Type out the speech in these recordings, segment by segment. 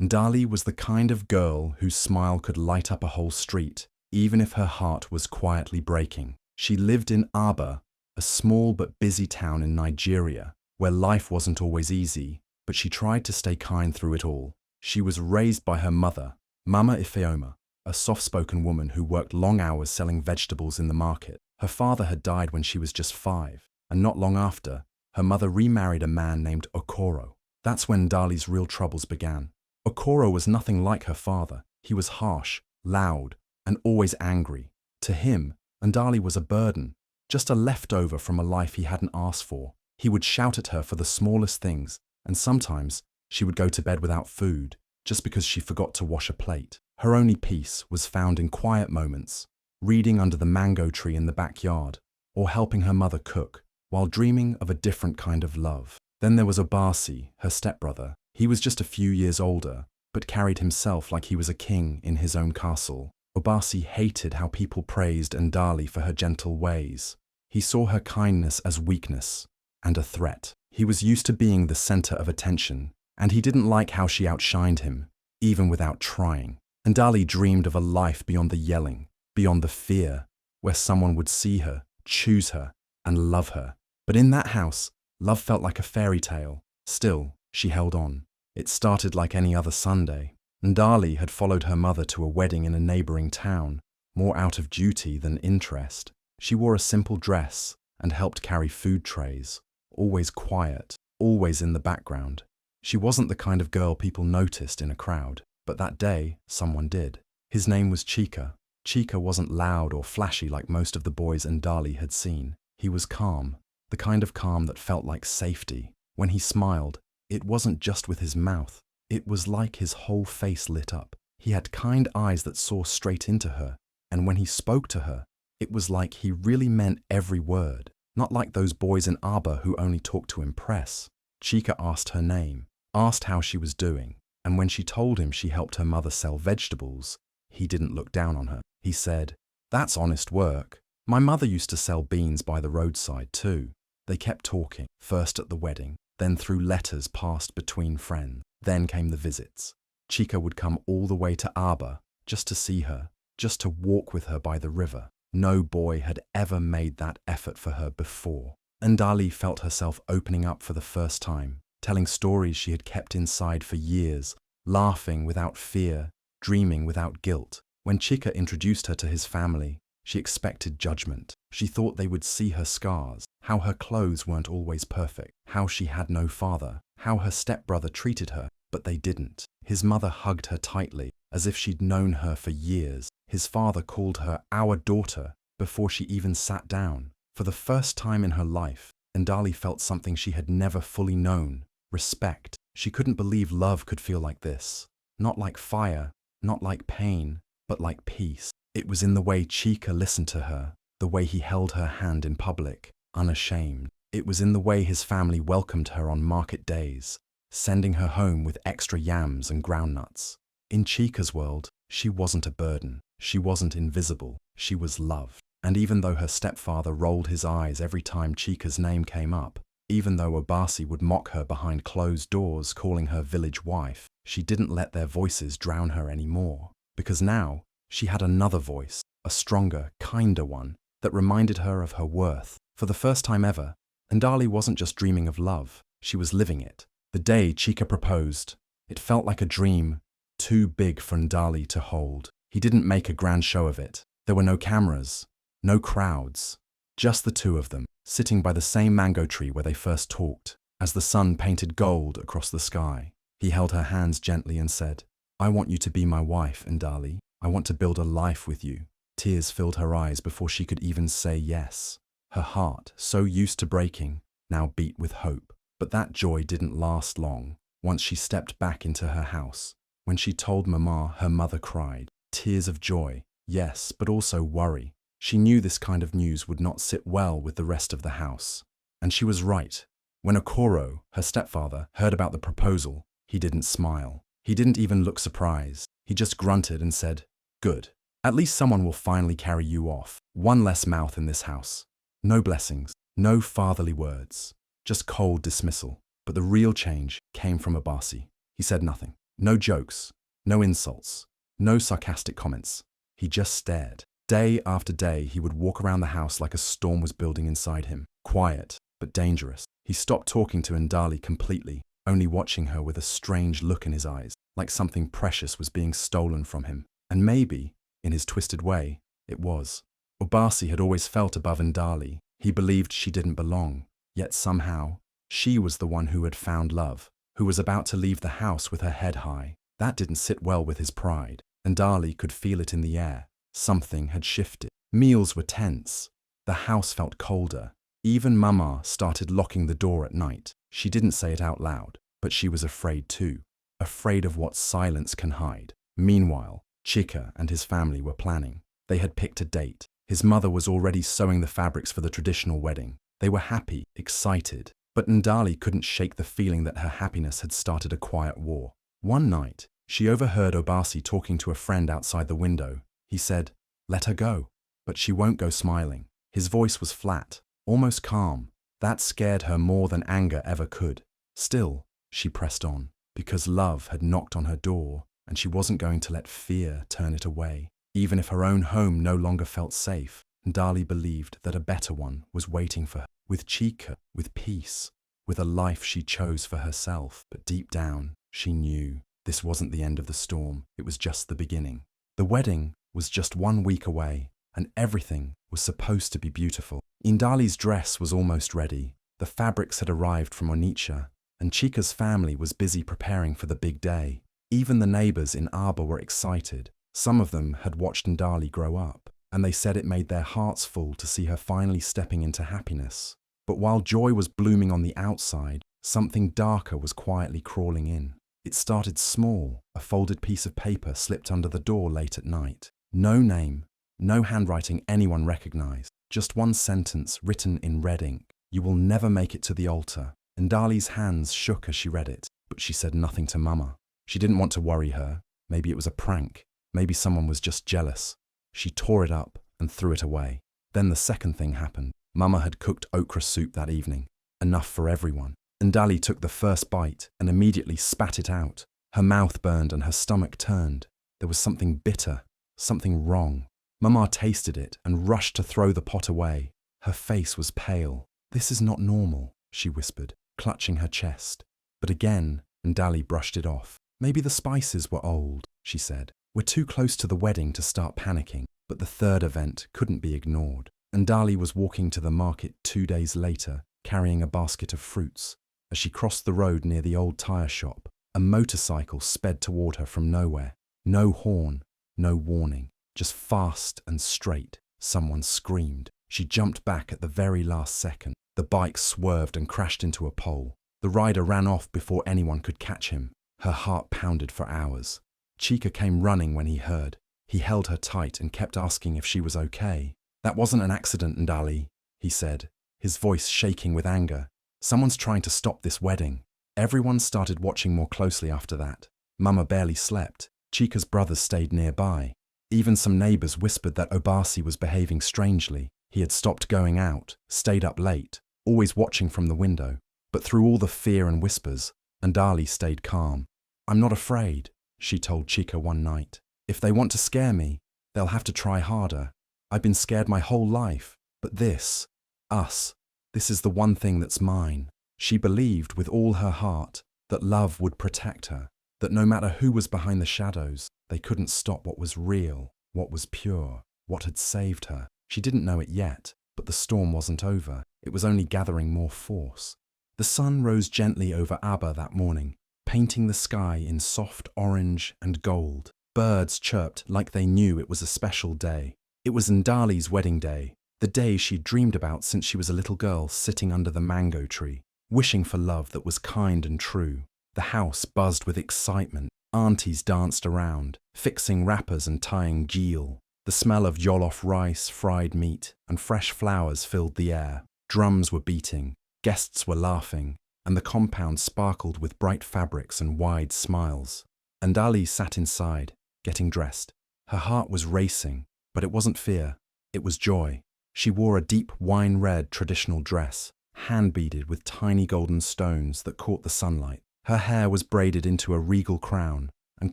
Ndali was the kind of girl whose smile could light up a whole street, even if her heart was quietly breaking. She lived in Aba, a small but busy town in Nigeria, where life wasn't always easy, but she tried to stay kind through it all. She was raised by her mother, Mama Ifeoma, a soft-spoken woman who worked long hours selling vegetables in the market. Her father had died when she was just 5, and not long after, her mother remarried a man named Okoro. That's when Ndali's real troubles began. Okoro was nothing like her father. He was harsh, loud, and always angry. To him, Ndali was a burden, just a leftover from a life he hadn't asked for. He would shout at her for the smallest things, and sometimes she would go to bed without food, just because she forgot to wash a plate. Her only peace was found in quiet moments, reading under the mango tree in the backyard, or helping her mother cook, while dreaming of a different kind of love. Then there was Obasi, her stepbrother. He was just a few years older, but carried himself like he was a king in his own castle. Obasi hated how people praised Ndali for her gentle ways. He saw her kindness as weakness and a threat. He was used to being the center of attention, and he didn't like how she outshined him, even without trying. Ndali dreamed of a life beyond the yelling, beyond the fear, where someone would see her, choose her, and love her. But in that house, love felt like a fairy tale. Still, she held on. It started like any other Sunday. Ndali had followed her mother to a wedding in a neighboring town, more out of duty than interest. She wore a simple dress and helped carry food trays, always quiet, always in the background. She wasn't the kind of girl people noticed in a crowd, but that day, someone did. His name was Chika. Chika wasn't loud or flashy like most of the boys Ndali had seen. He was calm, the kind of calm that felt like safety. When he smiled, it wasn't just with his mouth. It was like his whole face lit up. He had kind eyes that saw straight into her, and when he spoke to her, it was like he really meant every word, not like those boys in Aba who only talked to impress. Chika asked her name, asked how she was doing, and when she told him she helped her mother sell vegetables, he didn't look down on her. He said, "That's honest work. My mother used to sell beans by the roadside too." They kept talking, first at the wedding, then through letters passed between friends. Then came the visits. Chika would come all the way to Aba just to see her, just to walk with her by the river. No boy had ever made that effort for her before. Ndali felt herself opening up for the first time, telling stories she had kept inside for years, laughing without fear, dreaming without guilt. When Chika introduced her to his family, she expected judgment. She thought they would see her scars, how her clothes weren't always perfect, how she had no father, how her stepbrother treated her, but they didn't. His mother hugged her tightly, as if she'd known her for years. His father called her "our daughter" before she even sat down. For the first time in her life, Ndali felt something she had never fully known: respect. She couldn't believe love could feel like this. Not like fire, not like pain, but like peace. It was in the way Chika listened to her, the way he held her hand in public, unashamed. It was in the way his family welcomed her on market days, sending her home with extra yams and groundnuts. In Chika's world, she wasn't a burden. She wasn't invisible. She was loved. And even though her stepfather rolled his eyes every time Chika's name came up, even though Obasi would mock her behind closed doors calling her village wife, she didn't let their voices drown her anymore. Because now, she had another voice, a stronger, kinder one, that reminded her of her worth. For the first time ever, Ndali wasn't just dreaming of love, she was living it. The day Chika proposed, it felt like a dream, too big for Ndali to hold. He didn't make a grand show of it. There were no cameras, no crowds, just the two of them, sitting by the same mango tree where they first talked. As the sun painted gold across the sky, he held her hands gently and said, "I want you to be my wife, Ndali. I want to build a life with you." Tears filled her eyes before she could even say yes. Her heart, so used to breaking, now beat with hope. But that joy didn't last long. Once she stepped back into her house, when she told Mama, her mother cried. Tears of joy, yes, but also worry. She knew this kind of news would not sit well with the rest of the house. And she was right. When Okoro, her stepfather, heard about the proposal, he didn't smile. He didn't even look surprised. He just grunted and said, "Good. At least someone will finally carry you off. One less mouth in this house." No blessings, no fatherly words, just cold dismissal. But the real change came from Obasi. He said nothing. No jokes, no insults, no sarcastic comments. He just stared. Day after day, he would walk around the house like a storm was building inside him. Quiet, but dangerous. He stopped talking to Ndali completely, only watching her with a strange look in his eyes, like something precious was being stolen from him. And maybe, in his twisted way, it was. Obasi had always felt above Ndali. He believed she didn't belong, yet somehow, she was the one who had found love, who was about to leave the house with her head high. That didn't sit well with his pride. Ndali could feel it in the air. Something had shifted. Meals were tense. The house felt colder. Even Mama started locking the door at night. She didn't say it out loud, but she was afraid too. Afraid of what silence can hide. Meanwhile, Chika and his family were planning. They had picked a date. His mother was already sewing the fabrics for the traditional wedding. They were happy, excited, but Ndali couldn't shake the feeling that her happiness had started a quiet war. One night, she overheard Obasi talking to a friend outside the window. He said, "Let her go." But she won't go smiling. His voice was flat, almost calm. That scared her more than anger ever could. Still, she pressed on, because love had knocked on her door, and she wasn't going to let fear turn it away. Even if her own home no longer felt safe, Ndali believed that a better one was waiting for her, with Chika, with peace, with a life she chose for herself. But deep down, she knew this wasn't the end of the storm, it was just the beginning. The wedding was just 1 week away, and everything was supposed to be beautiful. Ndali's dress was almost ready. The fabrics had arrived from Onitsha, and Chika's family was busy preparing for the big day. Even the neighbors in Aba were excited. Some of them had watched Ndali grow up, and they said it made their hearts full to see her finally stepping into happiness. But while joy was blooming on the outside, something darker was quietly crawling in. It started small. A folded piece of paper slipped under the door late at night. No name, no handwriting anyone recognized. Just one sentence written in red ink. "You will never make it to the altar." Ndali's hands shook as she read it, but she said nothing to Mama. She didn't want to worry her. Maybe it was a prank. Maybe someone was just jealous. She tore it up and threw it away. Then the second thing happened. Mama had cooked okra soup that evening. Enough for everyone. Ndali took the first bite and immediately spat it out. Her mouth burned and her stomach turned. There was something bitter, something wrong. Mama tasted it and rushed to throw the pot away. Her face was pale. "This is not normal," she whispered, clutching her chest. But again, Ndali brushed it off. "Maybe the spices were old," she said. "We're too close to the wedding to start panicking." But the third event couldn't be ignored. Ndali was walking to the market 2 days later, carrying a basket of fruits. As she crossed the road near the old tire shop, a motorcycle sped toward her from nowhere. No horn, no warning, just fast and straight. Someone screamed. She jumped back at the very last second. The bike swerved and crashed into a pole. The rider ran off before anyone could catch him. Her heart pounded for hours. Chika came running when he heard. He held her tight and kept asking if she was okay. "That wasn't an accident, Ndali," he said, his voice shaking with anger. "Someone's trying to stop this wedding." Everyone started watching more closely after that. Mama barely slept. Chika's brothers stayed nearby. Even some neighbors whispered that Obasi was behaving strangely. He had stopped going out, stayed up late, always watching from the window. But through all the fear and whispers, Ndali stayed calm. "I'm not afraid," she told Chika one night. "If they want to scare me, they'll have to try harder. I've been scared my whole life, but this is the one thing that's mine." She believed with all her heart that love would protect her, that no matter who was behind the shadows, they couldn't stop what was real, what was pure, what had saved her. She didn't know it yet, but the storm wasn't over. It was only gathering more force. The sun rose gently over Aba that morning, painting the sky in soft orange and gold. Birds chirped like they knew it was a special day. It was Ndali's wedding day, the day she'd dreamed about since she was a little girl sitting under the mango tree, wishing for love that was kind and true. The house buzzed with excitement. Aunties danced around, fixing wrappers and tying geel. The smell of jollof rice, fried meat, and fresh flowers filled the air. Drums were beating, guests were laughing, and the compound sparkled with bright fabrics and wide smiles. Ndali sat inside, getting dressed. Her heart was racing, but it wasn't fear, it was joy. She wore a deep wine-red traditional dress, hand-beaded with tiny golden stones that caught the sunlight. Her hair was braided into a regal crown, and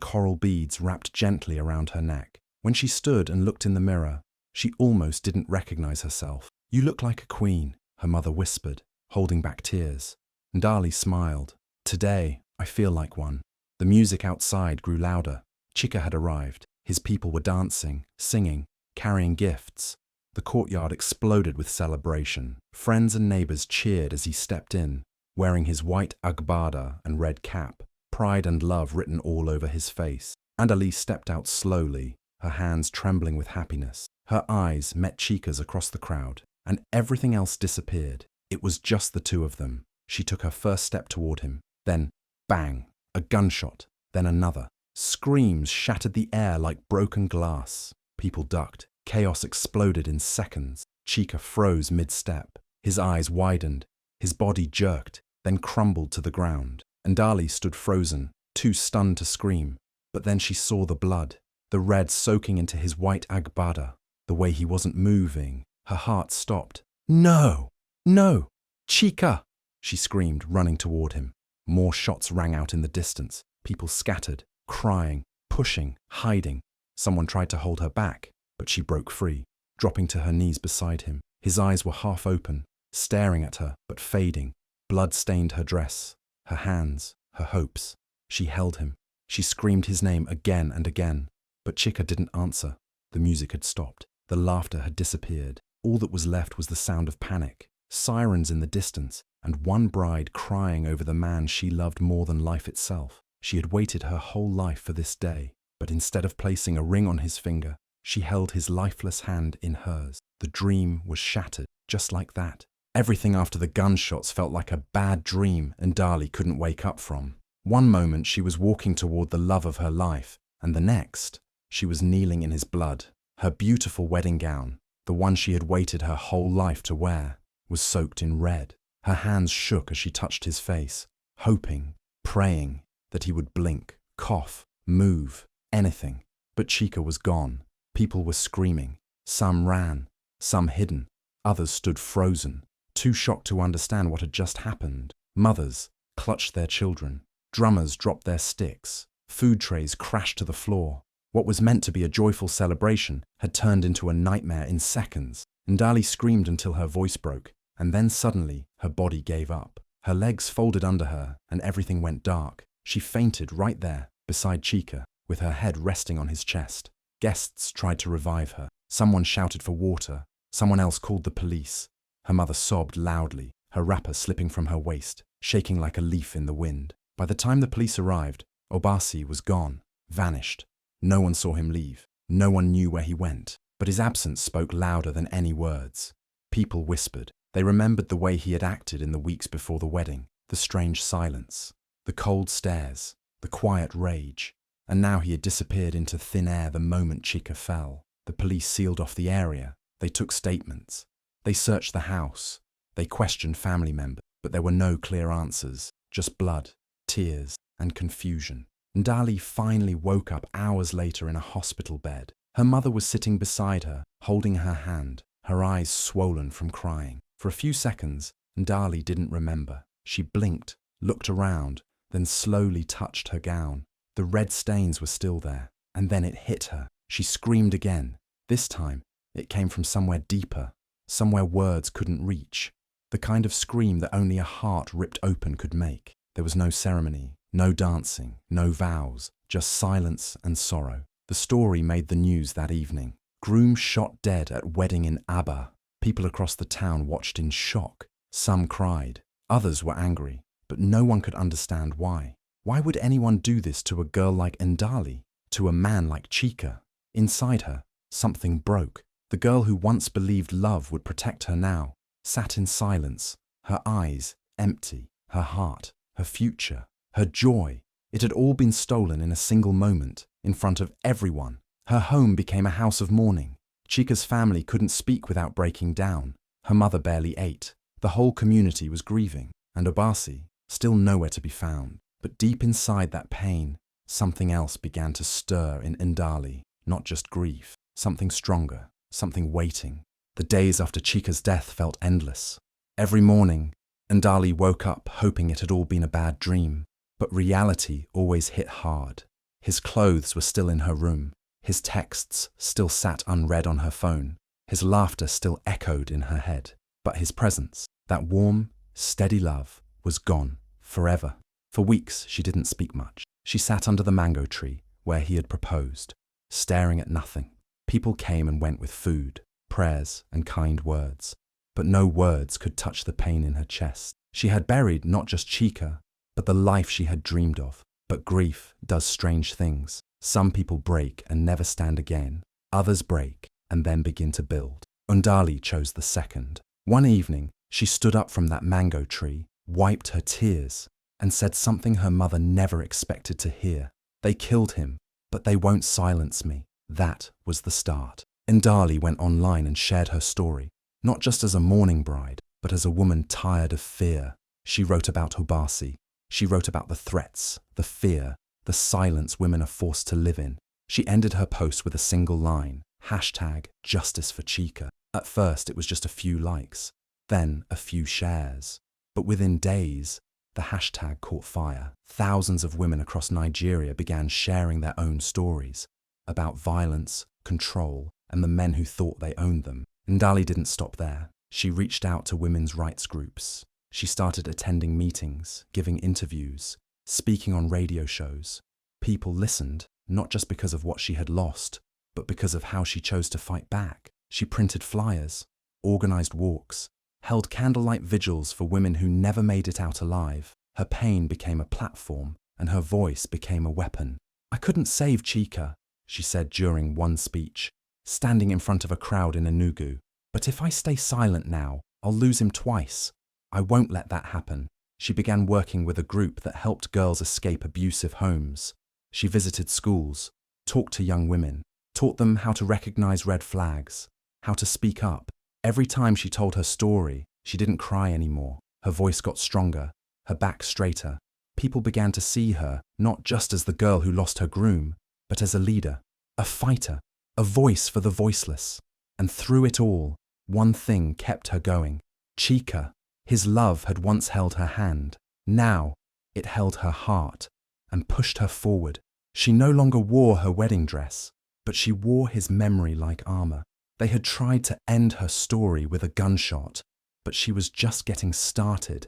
coral beads wrapped gently around her neck. When she stood and looked in the mirror, she almost didn't recognize herself. "You look like a queen," her mother whispered, holding back tears. Ndali smiled. "Today, I feel like one." The music outside grew louder. Chika had arrived. His people were dancing, singing, carrying gifts. The courtyard exploded with celebration. Friends and neighbors cheered as he stepped in, wearing his white agbada and red cap, pride and love written all over his face. Ndali stepped out slowly, her hands trembling with happiness. Her eyes met Chika's across the crowd, and everything else disappeared. It was just the two of them. She took her first step toward him. Then, bang, a gunshot, then another. Screams shattered the air like broken glass. People ducked. Chaos exploded in seconds. Chika froze mid-step. His eyes widened. His body jerked, then crumbled to the ground. Ndali stood frozen, too stunned to scream. But then she saw the blood, the red soaking into his white agbada. The way he wasn't moving, her heart stopped. "No! No! Chika!" she screamed, running toward him. More shots rang out in the distance. People scattered, crying, pushing, hiding. Someone tried to hold her back, but she broke free, dropping to her knees beside him. His eyes were half open, staring at her, but fading. Blood stained her dress, her hands, her hopes. She held him. She screamed his name again and again, but Chika didn't answer. The music had stopped. The laughter had disappeared. All that was left was the sound of panic, sirens in the distance, and one bride crying over the man she loved more than life itself. She had waited her whole life for this day, but instead of placing a ring on his finger, she held his lifeless hand in hers. The dream was shattered, just like that. Everything after the gunshots felt like a bad dream Ndali couldn't wake up from. One moment she was walking toward the love of her life, and the next, she was kneeling in his blood. Her beautiful wedding gown, the one she had waited her whole life to wear, was soaked in red. Her hands shook as she touched his face, hoping, praying that he would blink, cough, move, anything. But Chika was gone. People were screaming. Some ran, some hidden. Others stood frozen, too shocked to understand what had just happened. Mothers clutched their children. Drummers dropped their sticks. Food trays crashed to the floor. What was meant to be a joyful celebration had turned into a nightmare in seconds. Ndali screamed until her voice broke, and then suddenly her body gave up. Her legs folded under her, and everything went dark. She fainted right there, beside Chika, with her head resting on his chest. Guests tried to revive her. Someone shouted for water. Someone else called the police. Her mother sobbed loudly, her wrapper slipping from her waist, shaking like a leaf in the wind. By the time the police arrived, Obasi was gone, vanished. No one saw him leave. No one knew where he went. But his absence spoke louder than any words. People whispered. They remembered the way he had acted in the weeks before the wedding, the strange silence, the cold stares, the quiet rage. And now he had disappeared into thin air the moment Chika fell. The police sealed off the area. They took statements. They searched the house. They questioned family members. But there were no clear answers, just blood, tears, and confusion. Ndali finally woke up hours later in a hospital bed. Her mother was sitting beside her, holding her hand, her eyes swollen from crying. For a few seconds, Ndali didn't remember. She blinked, looked around, then slowly touched her gown. The red stains were still there, and then it hit her. She screamed again. This time, it came from somewhere deeper, somewhere words couldn't reach. The kind of scream that only a heart ripped open could make. There was no ceremony, no dancing, no vows, just silence and sorrow. The story made the news that evening. Groom shot dead at wedding in Aba. People across the town watched in shock. Some cried, others were angry, but no one could understand why. Why would anyone do this to a girl like Ndali, to a man like Chika? Inside her, something broke. The girl who once believed love would protect her now sat in silence, her eyes empty, her heart, her future, her joy. It had all been stolen in a single moment, in front of everyone. Her home became a house of mourning. Chika's family couldn't speak without breaking down. Her mother barely ate. The whole community was grieving, and Obasi, still nowhere to be found. But deep inside that pain, something else began to stir in Ndali. Not just grief, something stronger, something waiting. The days after Chika's death felt endless. Every morning, Ndali woke up hoping it had all been a bad dream. But reality always hit hard. His clothes were still in her room. His texts still sat unread on her phone. His laughter still echoed in her head. But his presence, that warm, steady love, was gone, forever. For weeks she didn't speak much. She sat under the mango tree where he had proposed, staring at nothing. People came and went with food, prayers, and kind words. But no words could touch the pain in her chest. She had buried not just Chika, but the life she had dreamed of. But grief does strange things. Some people break and never stand again. Others break and then begin to build. Undali chose the second. One evening, she stood up from that mango tree, wiped her tears, and said something her mother never expected to hear. They killed him, but they won't silence me. That was the start. Ndali went online and shared her story, not just as a mourning bride, but as a woman tired of fear. She wrote about Obasi. She wrote about the threats, the fear, the silence women are forced to live in. She ended her post with a single line, #JusticeForChika. At first it was just a few likes, then a few shares. But within days, the hashtag caught fire. Thousands of women across Nigeria began sharing their own stories about violence, control, and the men who thought they owned them. Ndali didn't stop there. She reached out to women's rights groups. She started attending meetings, giving interviews, speaking on radio shows. People listened, not just because of what she had lost, but because of how she chose to fight back. She printed flyers, organized walks, held candlelight vigils for women who never made it out alive. Her pain became a platform, and her voice became a weapon. "I couldn't save Chika," she said during one speech, standing in front of a crowd in Enugu. "But if I stay silent now, I'll lose him twice. I won't let that happen." She began working with a group that helped girls escape abusive homes. She visited schools, talked to young women, taught them how to recognize red flags, how to speak up. Every time she told her story, she didn't cry anymore. Her voice got stronger, her back straighter. People began to see her not just as the girl who lost her groom, but as a leader, a fighter, a voice for the voiceless. And through it all, one thing kept her going. Chika. His love had once held her hand. Now it held her heart and pushed her forward. She no longer wore her wedding dress, but she wore his memory like armor. They had tried to end her story with a gunshot, but she was just getting started.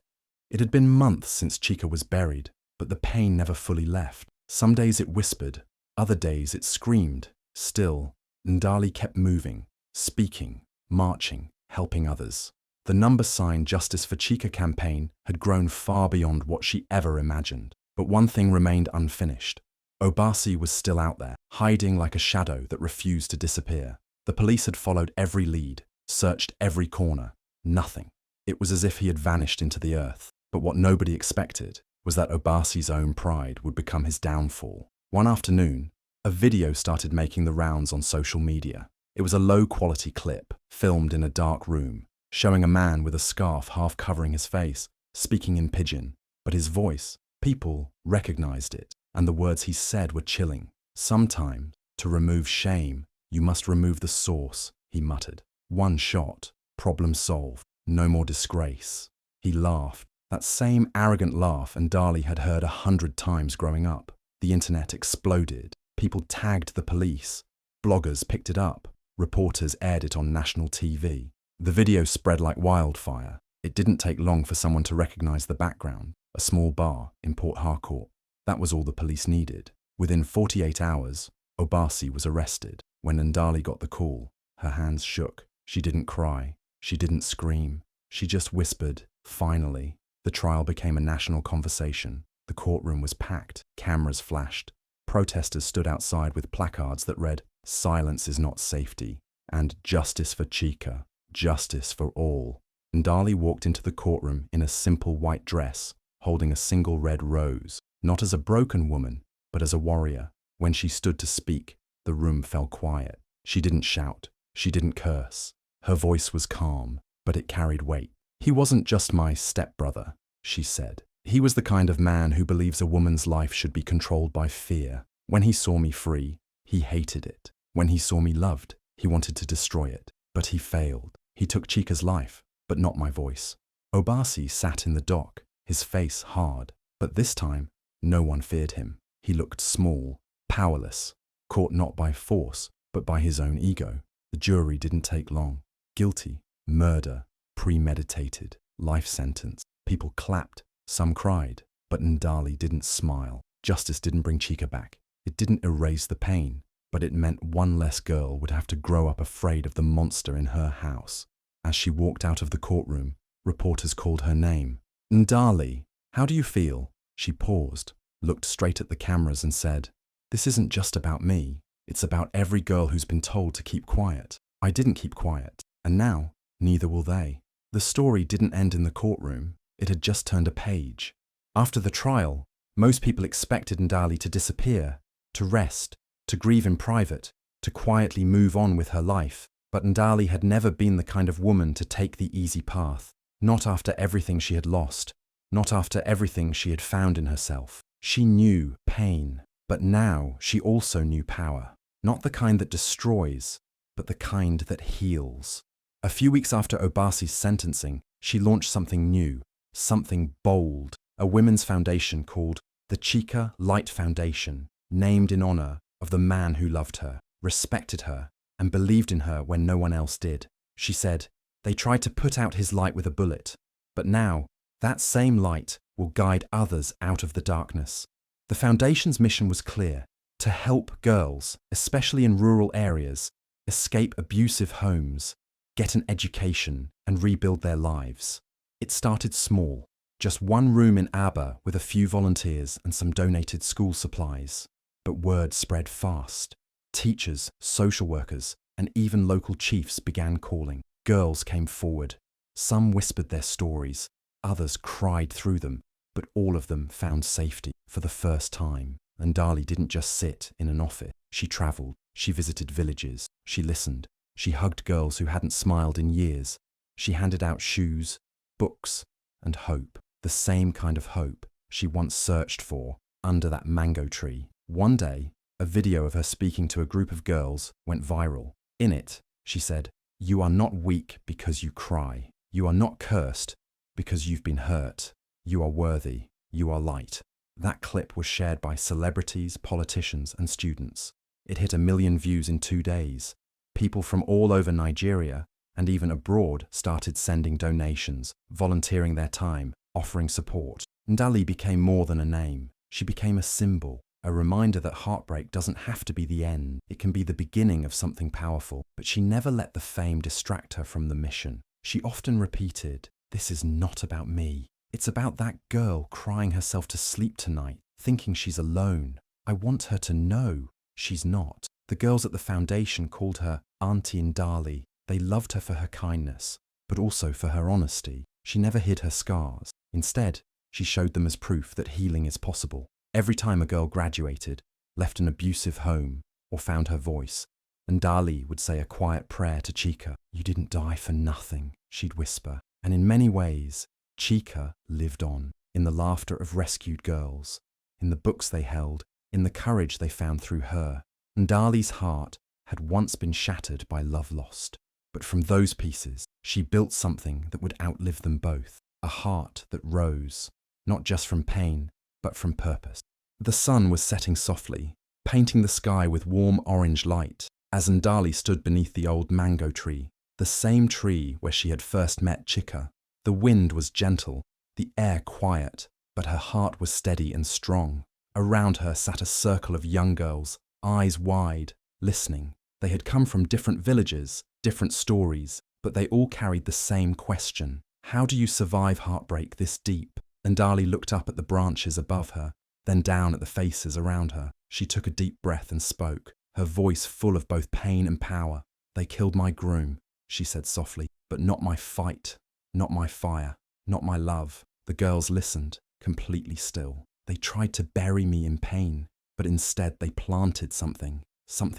It had been months since Chika was buried, but the pain never fully left. Some days it whispered, other days it screamed. Still, Ndali kept moving, speaking, marching, helping others. The number sign Justice for Chika campaign had grown far beyond what she ever imagined. But one thing remained unfinished. Obasi was still out there, hiding like a shadow that refused to disappear. The police had followed every lead, searched every corner. Nothing. It was as if he had vanished into the earth. But what nobody expected was that Obasi's own pride would become his downfall. One afternoon, a video started making the rounds on social media. It was a low-quality clip, filmed in a dark room, showing a man with a scarf half covering his face, speaking in pidgin. But his voice, people recognized it, and the words he said were chilling. "Sometimes, to remove shame, you must remove the source," he muttered. One shot, problem solved, no more disgrace. He laughed, that same arrogant laugh Ndali had heard 100 times growing up. The internet exploded. People tagged the police. Bloggers picked it up. Reporters aired it on national TV. The video spread like wildfire. It didn't take long for someone to recognize the background, a small bar in Port Harcourt. That was all the police needed. Within 48 hours, Obasi was arrested. When Ndali got the call, her hands shook. She didn't cry. She didn't scream. She just whispered, "Finally." The trial became a national conversation. The courtroom was packed. Cameras flashed. Protesters stood outside with placards that read, "Silence is not safety," and "Justice for Chika. Justice for all." Ndali walked into the courtroom in a simple white dress, holding a single red rose, not as a broken woman, but as a warrior. When she stood to speak, the room fell quiet. She didn't shout. She didn't curse. Her voice was calm, but it carried weight. "He wasn't just my stepbrother," she said. "He was the kind of man who believes a woman's life should be controlled by fear. When he saw me free, he hated it. When he saw me loved, he wanted to destroy it. But he failed. He took Chika's life, but not my voice." Obasi sat in the dock, his face hard. But this time, No one feared him. He looked small, powerless, caught not by force, but by his own ego. The jury didn't take long. Guilty, murder, premeditated, life sentence. People clapped, some cried, but Ndali didn't smile. Justice didn't bring Chika back. It didn't erase the pain, but it meant one less girl would have to grow up afraid of the monster in her house. As she walked out of the courtroom, reporters called her name. Ndali, how do you feel? She paused, looked straight at the cameras and said, "This isn't just about me. It's about every girl who's been told to keep quiet. I didn't keep quiet, and now, neither will they." The story didn't end in the courtroom. It had just turned a page. After the trial, most people expected Ndali to disappear, to rest, to grieve in private, to quietly move on with her life. But Ndali had never been the kind of woman to take the easy path. Not after everything she had lost, not after everything she had found in herself. She knew pain, but now she also knew power. Not the kind that destroys, but the kind that heals. A few weeks after Obasi's sentencing, she launched something new, something bold, a women's foundation called the Chika Light Foundation, named in honor of the man who loved her, respected her, and believed in her when no one else did. She said, "They tried to put out his light with a bullet, but now that same light will guide others out of the darkness." The foundation's mission was clear: to help girls, especially in rural areas, escape abusive homes, get an education, and rebuild their lives. It started small, just one room in Aba with a few volunteers and some donated school supplies. But word spread fast. Teachers, social workers, and even local chiefs began calling. Girls came forward. Some whispered their stories, others cried through them, but all of them found safety for the first time. And Ndali didn't just sit in an office. She travelled, she visited villages, she listened, she hugged girls who hadn't smiled in years. She handed out shoes, books, and hope. The same kind of hope she once searched for under that mango tree. One day, a video of her speaking to a group of girls went viral. In it, she said, "You are not weak because you cry. You are not cursed because you've been hurt. You are worthy. You are light." That clip was shared by celebrities, politicians, and students. It hit 1 million views in 2 days. People from all over Nigeria and even abroad started sending donations, volunteering their time, offering support. Ndali became more than a name. She became a symbol. A reminder that heartbreak doesn't have to be the end. It can be the beginning of something powerful. But she never let the fame distract her from the mission. She often repeated, "This is not about me. It's about that girl crying herself to sleep tonight, thinking she's alone. I want her to know she's not." The girls at the foundation called her Auntie Ndali. They loved her for her kindness, but also for her honesty. She never hid her scars. Instead, she showed them as proof that healing is possible. Every time a girl graduated, left an abusive home, or found her voice, Ndali would say a quiet prayer to Chika. "You didn't die for nothing," she'd whisper. And in many ways, Chika lived on, in the laughter of rescued girls, in the books they held, in the courage they found through her. Ndali's heart had once been shattered by love lost, but from those pieces, she built something that would outlive them both, a heart that rose, not just from pain, but from purpose. The sun was setting softly, painting the sky with warm orange light, as Ndali stood beneath the old mango tree, the same tree where she had first met Chika. The wind was gentle, the air quiet, but her heart was steady and strong. Around her sat a circle of young girls, eyes wide, listening. They had come from different villages, different stories, but they all carried the same question. How do you survive heartbreak this deep? Ndali looked up at the branches above her, then down at the faces around her. She took a deep breath and spoke, her voice full of both pain and power. "They killed my groom," she said softly, "but not my fight, not my fire, not my love." The girls listened, completely still. They tried to bury me in pain, but instead they planted something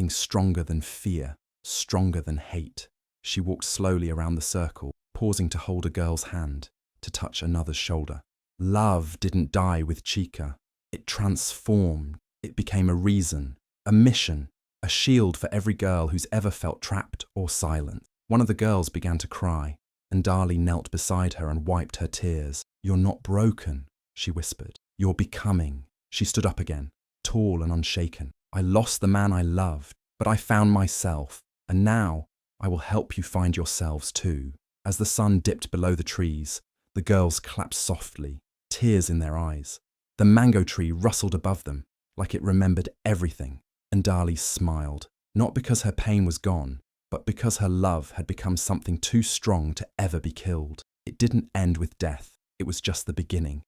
stronger than fear, stronger than hate. She walked slowly around the circle, pausing to hold a girl's hand, to touch another's shoulder. Love didn't die with Chika. It transformed. It became a reason, a mission, a shield for every girl who's ever felt trapped or silent. One of the girls began to cry, and Ndali knelt beside her and wiped her tears. "You're not broken," she whispered. "You're becoming." She stood up again, tall and unshaken. I lost the man I loved, but I found myself, and now I will help you find yourselves too. As the sun dipped below the trees, the girls clapped softly, tears in their eyes. The mango tree rustled above them, like it remembered everything, and Dali smiled, not because her pain was gone, but because her love had become something too strong to ever be killed. It didn't end with death, it was just the beginning.